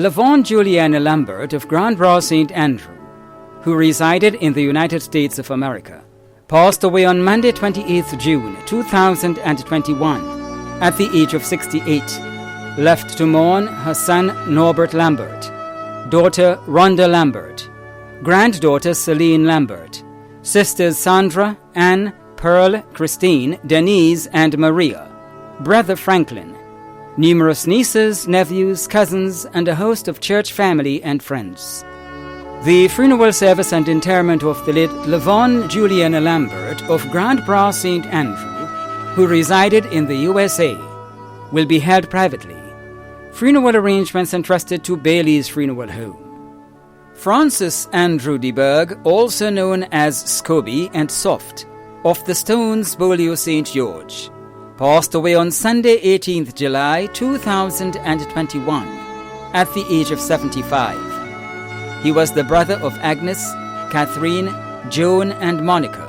Lavon Juliana Lambert of Grand Bras St. Andrew, who resided in the United States of America, passed away on Monday 28th June 2021 at the age of 68, left to mourn her son Norbert Lambert, daughter Rhonda Lambert, granddaughter Celine Lambert, sisters Sandra, Anne, Pearl, Christine, Denise, and Maria, brother Franklin, numerous nieces, nephews, cousins, and a host of church family and friends. The funeral service and interment of the late Lavon Juliana Lambert of Grand Bras St. Andrew, who resided in the USA, will be held privately. Funeral arrangements entrusted to Bailey's Funeral Home. Francis Andrew Deberg, also known as Scobie and Soft, of the Stones Beaulieu St. George, passed away on Sunday 18th July 2021 at the age of 75. He was the brother of Agnes, Catherine, Joan, and Monika,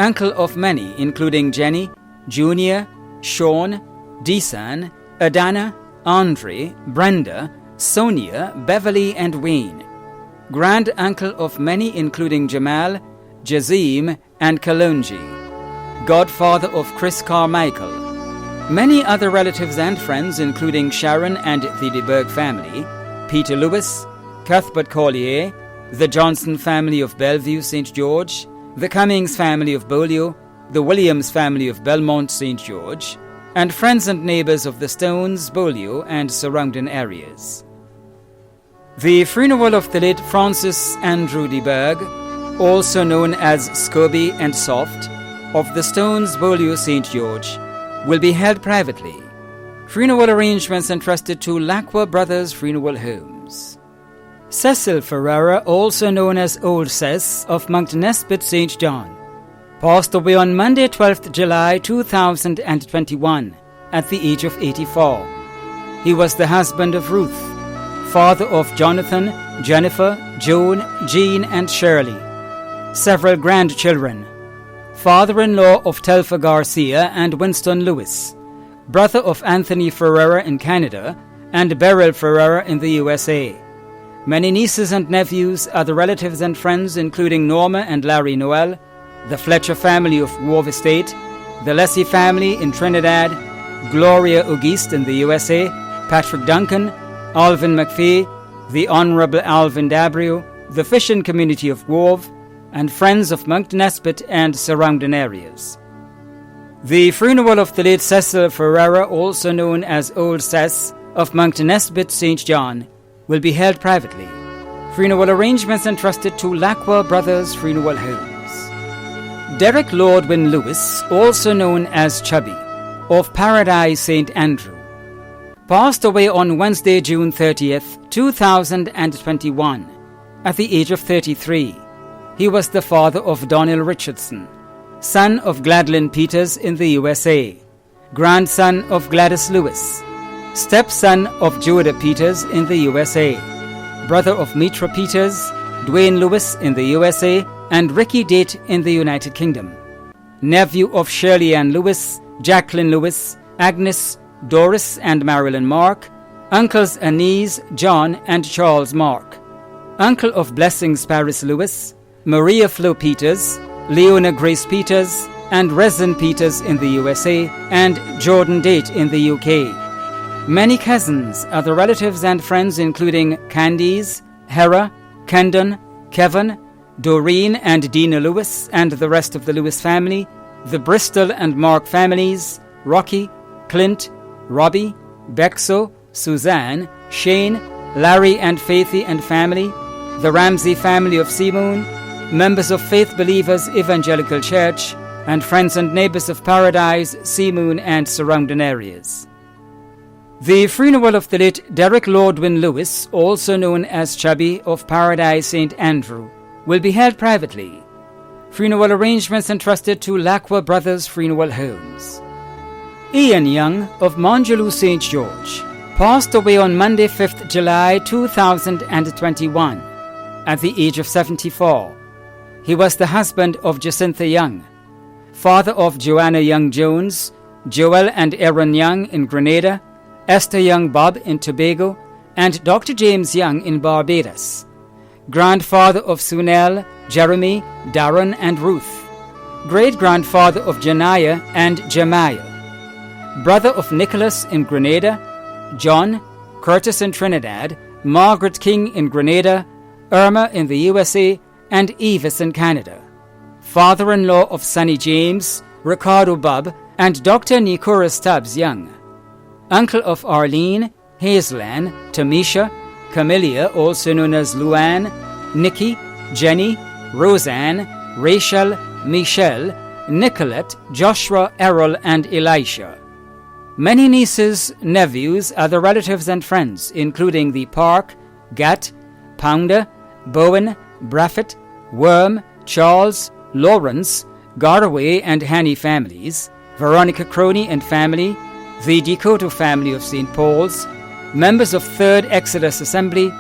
uncle of many including Jenny, Junior, Sean, Desan, Adana, Andre, Brenda, Sonia, Beverly, and Wayne, grand-uncle of many including Jamal, Jazim, and Kalonji, godfather of Chris Carmichael, many other relatives and friends including Sharon and the Deberg family, Peter Lewis, Cuthbert Collier, the Johnson family of Bellevue, St. George, the Cummings family of Beaulieu, the Williams family of Belmont, St. George, and friends and neighbors of the Stones, Beaulieu, and surrounding areas. The funeral of the late Francis Andrew Deberg, also known as Scobie and Soft, of the Stones, Beaulieu, St. George, will be held privately. Funeral arrangements entrusted to Lacqua Brothers Funeral Homes. Cecil Ferreira, also known as Old Cess, of Monkton-Nesbitt, St. John, passed away on Monday 12th July 2021 at the age of 84. He was the husband of Ruth, father of Jonathan, Jennifer, Joan, Jean, and Shirley, several grandchildren, father-in-law of Telfa Garcia and Winston Lewis, brother of Anthony Ferreira in Canada and Beryl Ferreira in the USA. Many nieces and nephews, other relatives and friends including Norma and Larry Noel, the Fletcher family of Wharf Estate, the Leslie family in Trinidad, Gloria Auguste in the USA, Patrick Duncan, Alvin McPhee, the Honorable Alvin Dabrio, the fishing community of Wharf, and friends of Monkton-Nesbitt and surrounding areas. The funeral of the late Cecil Ferreira, also known as Old Cess, of Monkton-Nesbitt, St. John, will be held privately. Funeral arrangements entrusted to Lacqua Brothers Funeral Homes. Derrick Lordwin Lewis, also known as Chubby, of Paradise St. Andrew, passed away on Wednesday, June 30th, 2021, at the age of 33. He was the father of Donnell Richardson, son of Gladlyn Peters in the USA, grandson of Gladys Lewis, stepson of Judah Peters in the USA, brother of Mitra Peters, Dwayne Lewis in the USA, and Ricky Date in the United Kingdom, nephew of Shirley Ann Lewis, Jacqueline Lewis, Agnes, Doris, and Marilyn Mark, uncles Anise, John, and Charles Mark, uncle of Blessings Paris Lewis, Maria Flo Peters, Leona Grace Peters, and Resin Peters in the USA, and Jordan Date in the UK. Many cousins, other relatives and friends including Candice, Hera, Kendon, Kevin, Doreen and Dina Lewis, and the rest of the Lewis family, the Bristol and Mark families, Rocky, Clint, Robbie, Bexo, Suzanne, Shane, Larry and Faithy and family, the Ramsey family of Simoon, members of Faith Believers Evangelical Church, and friends and neighbors of Paradise, Simoon, and surrounding areas. The funeral of the late Derrick Lordwin Lewis, also known as Chubby, of Paradise St. Andrew, will be held privately. Funeral arrangements entrusted to Lacqua Brothers Funeral Homes. Ian Young of Monjaloo St. George passed away on Monday 5th July 2021 at the age of 74. He was the husband of Jacintha Young, father of Joanna Young Jones, Joel and Aaron Young in Grenada, Esther Young Bob in Tobago, and Dr. James Young in Barbados, grandfather of Sunel, Jeremy, Darren and Ruth, great-grandfather of Janaya and Jemiah, brother of Nicholas in Grenada, John, Curtis in Trinidad, Margaret King in Grenada, Irma in the USA, and Evis in Canada, father-in-law of Sonny James, Ricardo Bubb, and Dr. Nikora Stubbs Young, uncle of Arlene, Hazelan, Tamisha, Camellia, also known as Luann, Nikki, Jenny, Roseanne, Rachel, Michelle, Nicolette, Joshua, Errol, and Elisha. Many nieces, nephews, other relatives and friends, including the Park, Gatt, Pounder, Bowen, Braffett, Worm, Charles, Lawrence, Garraway and Hanny families, Veronica Croney and family, the Decoto family of St. Paul's, members of 3rd Exodus Assembly,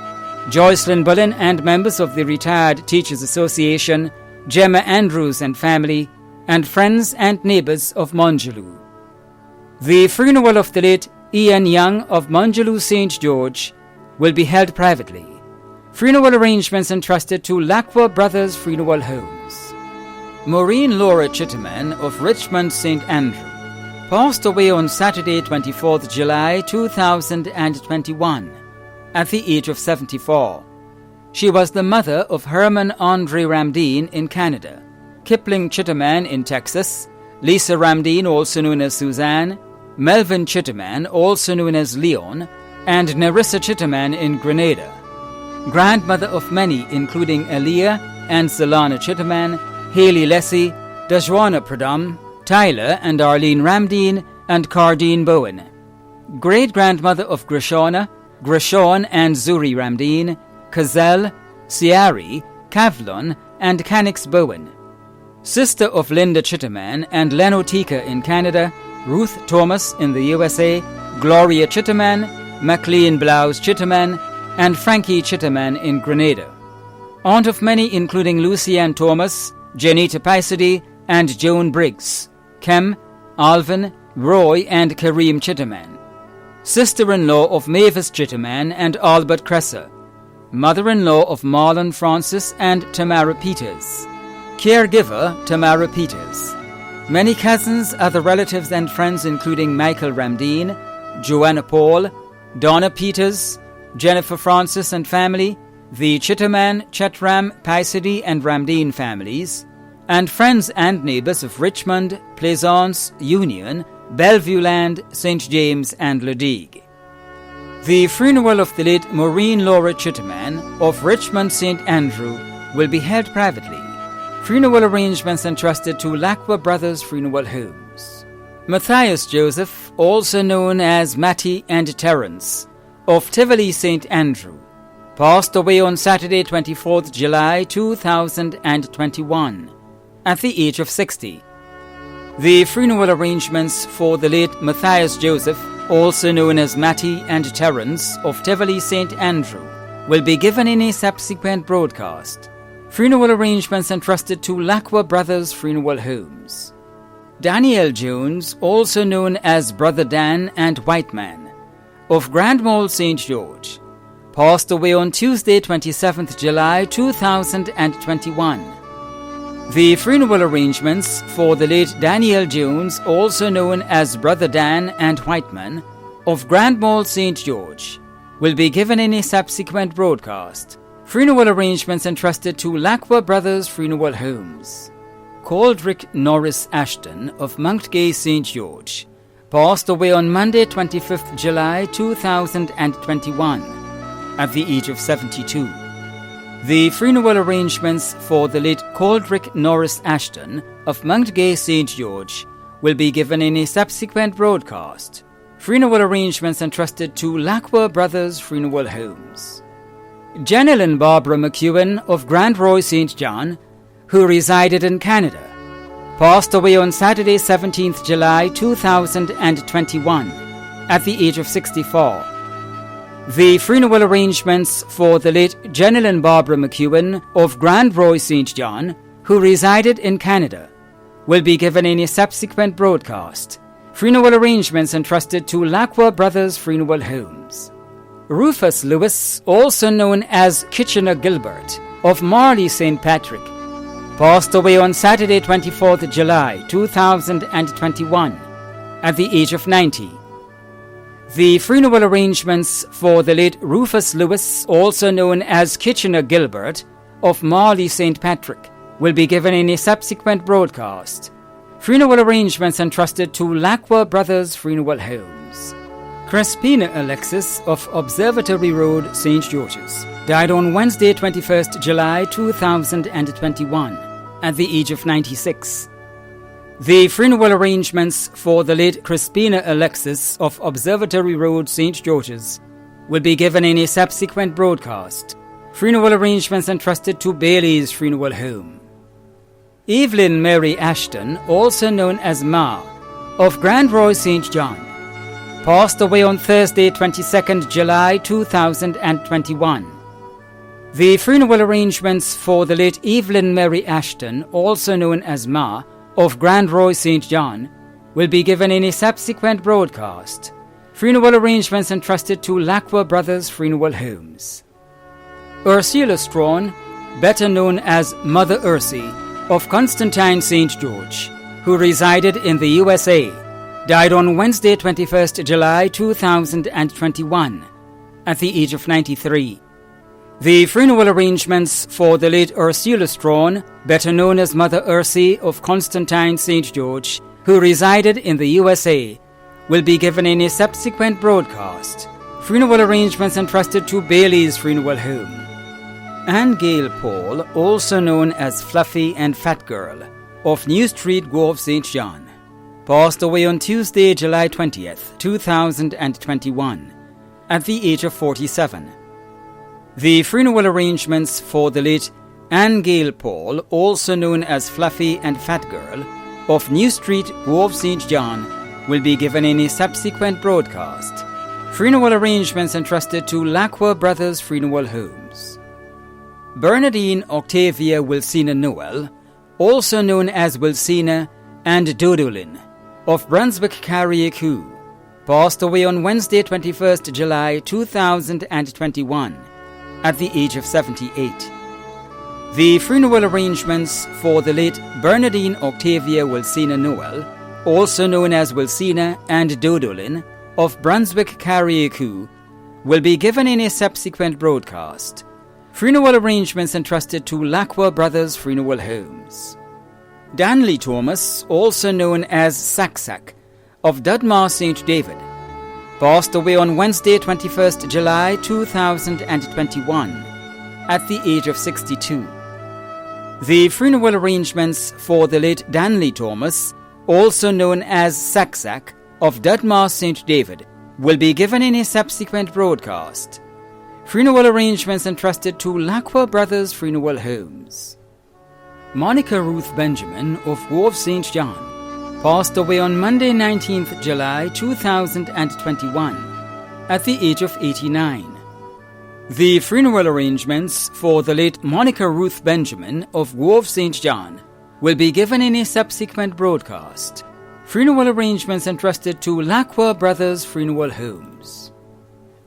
Joycelyn Bullen and members of the Retired Teachers Association, Gemma Andrews and family, and friends and neighbours of Monjaloo. The funeral of the late Ian Young of Monjaloo St. George will be held privately. Funeral arrangements entrusted to Lacqua Brothers Funeral Homes. Maureen Laura Chitterman of Richmond St. Andrew passed away on Saturday 24th July 2021 at the age of 74. She was the mother of Herman Andre Ramdeen in Canada, Kipling Chitterman in Texas, Lisa Ramdeen, also known as Suzanne, Melvin Chitterman, also known as Leon, and Nerissa Chitterman in Grenada. Grandmother of many, including Aaliyah and Zalana Chitterman, Haley Lessie, Dajwana Pradam, Tyler and Arlene Ramdeen, and Cardine Bowen. Great-grandmother of Grishona, Grishon and Zuri Ramdeen, Kazel, Siari, Kavlon, and Canix Bowen. Sister of Linda Chitterman and Leno Tika in Canada, Ruth Thomas in the USA, Gloria Chitterman, MacLean Blouse Chitterman, and Frankie Chitterman in Grenada. Aunt of many including Lucianne Thomas, Janita Paisady, and Joan Briggs, Kem, Alvin, Roy, and Kareem Chitterman. Sister-in-law of Mavis Chitterman and Albert Cresser. Mother-in-law of Marlon Francis and Tamara Peters. Caregiver Tamara Peters. Many cousins, other relatives and friends including Michael Ramdeen, Joanna Paul, Donna Peters, Jennifer Francis and family, the Chitterman, Chetram, Paisady and Ramdeen families, and friends and neighbours of Richmond, Plaisance, Union, Bellevue Land, St. James and Ladigue. The funeral of the late Maureen Laura Chitterman of Richmond St. Andrew will be held privately. Funeral arrangements entrusted to Lacqua Brothers Funeral Homes. Matthias Joseph, also known as Matty and Terence, of Tivoli St. Andrew, passed away on Saturday 24th July 2021 at the age of 60. The funeral arrangements for the late Matthias Joseph, also known as Matty and Terence of Tivoli St. Andrew, will be given in a subsequent broadcast. Funeral arrangements entrusted to Lacqua Brothers Funeral Homes. Danielle Jones, also known as Brother Dan and White Man, of Grand Mall St. George, passed away on Tuesday 27th July 2021. The funeral arrangements for the late Danielle Jones, also known as Brother Dan and Whiteman, of Grand Mall St. George, will be given in a subsequent broadcast. Funeral arrangements entrusted to Lacqua Brothers Funeral Homes. Coldrick Norris Ashton of Mountgay St. George passed away on Monday 25th July 2021 at the age of 72. The funeral arrangements for the late Coldrick Norris Ashton of Mountgay St. George will be given in a subsequent broadcast. Funeral arrangements entrusted to Lacqua Brothers Funeral Homes. Jenilyn Barbara McEwen of Grand Roy St. John, who resided in Canada, passed away on Saturday 17th July 2021 at the age of 64. The funeral arrangements for the late Jenilyn Barbara McEwen of Grand Roy St. John, who resided in Canada, will be given in a subsequent broadcast. Funeral arrangements entrusted to Lacqua Brothers Funeral Homes. Rufus Lewis, also known as Kitchener Gilbert, of Marley St. Patrick, passed away on Saturday 24th July 2021 at the age of 90. The funeral arrangements for the late Rufus Lewis, also known as Kitchener Gilbert, of Marley St. Patrick, will be given in a subsequent broadcast. Funeral arrangements entrusted to Lacqua Brothers Funeral Homes. Crescina Alexis of Observatory Road, St. George's, died on Wednesday 21st July 2021 at the age of 96. The funeral arrangements for the late Crescina Alexis of Observatory Road, St. George's, will be given in a subsequent broadcast. Funeral arrangements entrusted to Bailey's Funeral Home. Evelyn Mary Ashton, also known as Ma, of Grand Roy St. John, passed away on Thursday 22nd July 2021. The funeral arrangements for the late Evelyn Mary Ashton, also known as Ma, of Grand Roy St. John, will be given in a subsequent broadcast. Funeral arrangements entrusted to Lacqua Brothers Funeral Homes. Ursula Strawn, better known as Mother Ursie, of Constantine St. George, who resided in the USA, died on Wednesday 21st July 2021 at the age of 93. The funeral arrangements for the late Ursula Strawn, better known as Mother Ursie of Constantine St. George, who resided in the USA, will be given in a subsequent broadcast. Funeral arrangements entrusted to Bailey's Funeral Home. Anne Gail Paul, also known as Fluffy and Fat Girl, of New Street, Grove, St. John, passed away on Tuesday, July 20th, 2021, at the age of 47. The funeral arrangements for the late Anne Gail Paul, also known as Fluffy and Fat Girl, of New Street, Grove, St. John, will be given in a subsequent broadcast. Funeral arrangements entrusted to Lacqua Brothers Funeral Homes. Bernardine Octavia Wilsina Noel, also known as Wilsina and Dodolin, of Brunswick Carriacou, passed away on Wednesday 21st July 2021 at the age of 78. The funeral arrangements for the late Bernardine Octavia Wilsina Noel, also known as Wilsina and Dodolin, of Brunswick Carriacou, will be given in a subsequent broadcast. Funeral arrangements entrusted to Lacqua Brothers Funeral Homes. Danley Thomas, also known as Sack, of Dudmar St. David, passed away on Wednesday 21st July 2021 at the age of 62. The funeral arrangements for the late Danley Thomas, also known as Sack, of Dudmar St. David, will be given in a subsequent broadcast. Funeral arrangements entrusted to Lacqua Brothers Funeral Homes. Monika Ruth Benjamin of Grove St. John passed away on Monday 19th July 2021 at the age of 89. The funeral arrangements for the late Monika Ruth Benjamin of Grove St. John will be given in a subsequent broadcast. Funeral arrangements entrusted to Lacqua Brothers Funeral Homes.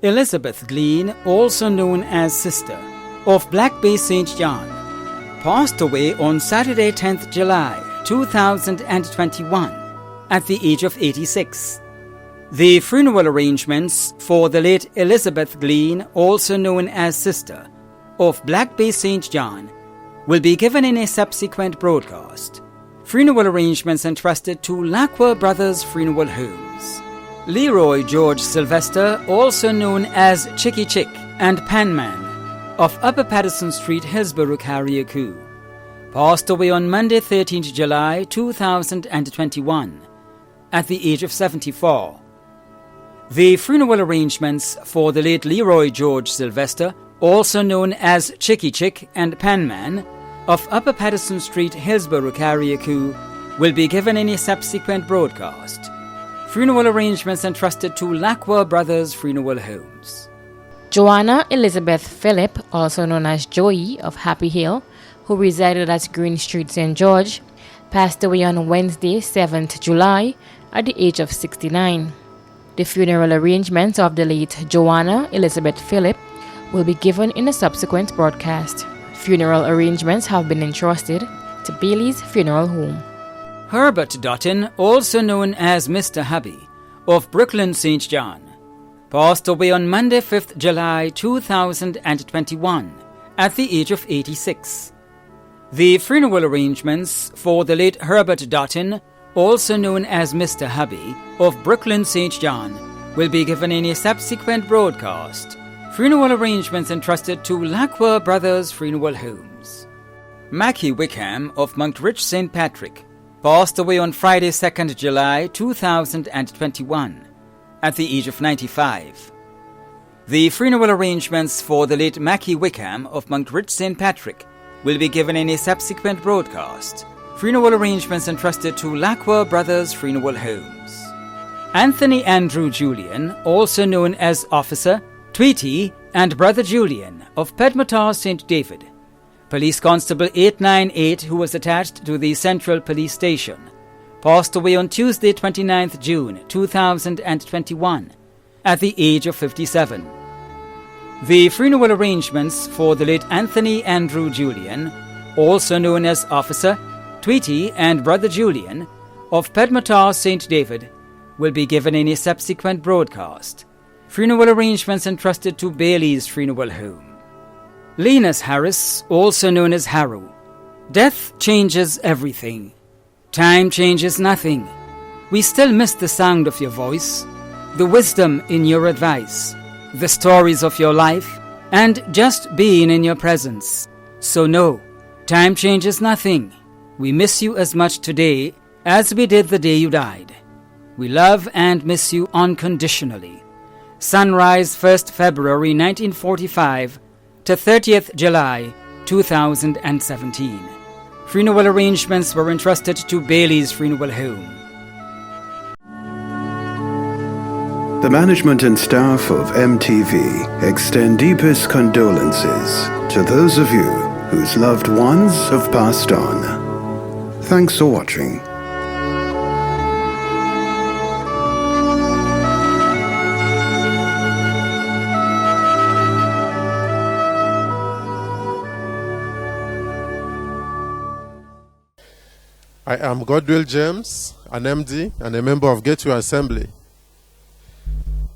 Elizabeth Glean, also known as Sister, of Black Bay St. John, passed away on Saturday 10th July 2021 at the age of 86. The funeral arrangements for the late Elizabeth Glean, also known as Sister, of Black Bay St. John, will be given in a subsequent broadcast. Funeral arrangements entrusted to Lacqua Brothers Funeral Homes. Leroy George Sylvester, also known as Chicky Chick and Panman, of Upper Patterson Street, Hillsborough, Carriacou, passed away on Monday 13th July 2021 at the age of 74. The funeral arrangements for the late Leroy George Sylvester, also known as Chicky Chick and Panman, of Upper Patterson Street, Hillsborough, Carriacou, will be given in a subsequent broadcast. Funeral arrangements entrusted to Lacqua Brothers Funeral Homes. Joanna Elizabeth Phillip, also known as Joey, of Happy Hill, who resided at Green Street, St. George, passed away on Wednesday, 7th July, at the age of 69. The funeral arrangements of the late Joanna Elizabeth Phillip will be given in a subsequent broadcast. Funeral arrangements have been entrusted to Bailey's Funeral Home. Herbert Dartin, also known as Mr. Hubby, of Brooklyn, St. John, passed away on Monday, 5th July 2021 at the age of 86. The funeral arrangements for the late Herbert Dartin, also known as Mr. Hubby, of Brooklyn, St. John, will be given in a subsequent broadcast. Funeral arrangements entrusted to Lacquer Brothers Funeral Homes. Maki Wickham of Monkridge St. Patrick passed away on Friday, 2nd July 2021 at the age of 95. The funeral arrangements for the late Maki Wickham of Monkridge St. Patrick will be given in a subsequent broadcast. Funeral arrangements entrusted to Lacquer Brothers Funeral Homes. Anthony Andrew Julian, also known as Officer, Tweety, and Brother Julian of Pedmotar St. David, Police Constable 898 who was attached to the Central Police Station, passed away on Tuesday 29th June 2021 at the age of 57. The funeral arrangements for the late Anthony Andrew Julian, also known as Officer, Tweety, and Brother Julian of Pedmotar St. David will be given in a subsequent broadcast. Funeral arrangements entrusted to Bailey's Funeral Home. Linus Harris, also known as Harrow. Death changes everything. Time changes nothing. We still miss the sound of your voice, the wisdom in your advice, the stories of your life, and just being in your presence. So no, time changes nothing. We miss you as much today as we did the day you died. We love and miss you unconditionally. Sunrise, 1st February 1945 to 30th July 2017. Funeral arrangements were entrusted to Bailey's Funeral Home. The management and staff of MTV extend deepest condolences to those of you whose loved ones have passed on. Thanks for watching. I am Godwill James, an MD and a member of Gateway Assembly.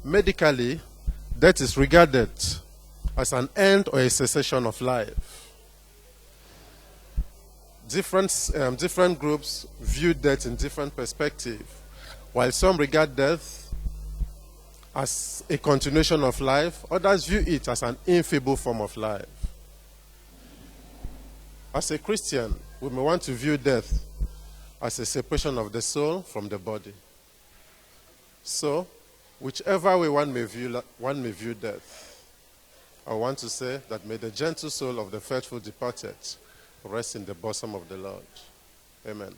Medically, death is regarded as an end or a cessation of life. Different groups view death in different perspectives. While some regard death as a continuation of life, others view it as an infeeble form of life. As a Christian, we may want to view death as a separation of the soul from the body. So, whichever way one may view death, I want to say that may the gentle soul of the faithful departed rest in the bosom of the Lord. Amen.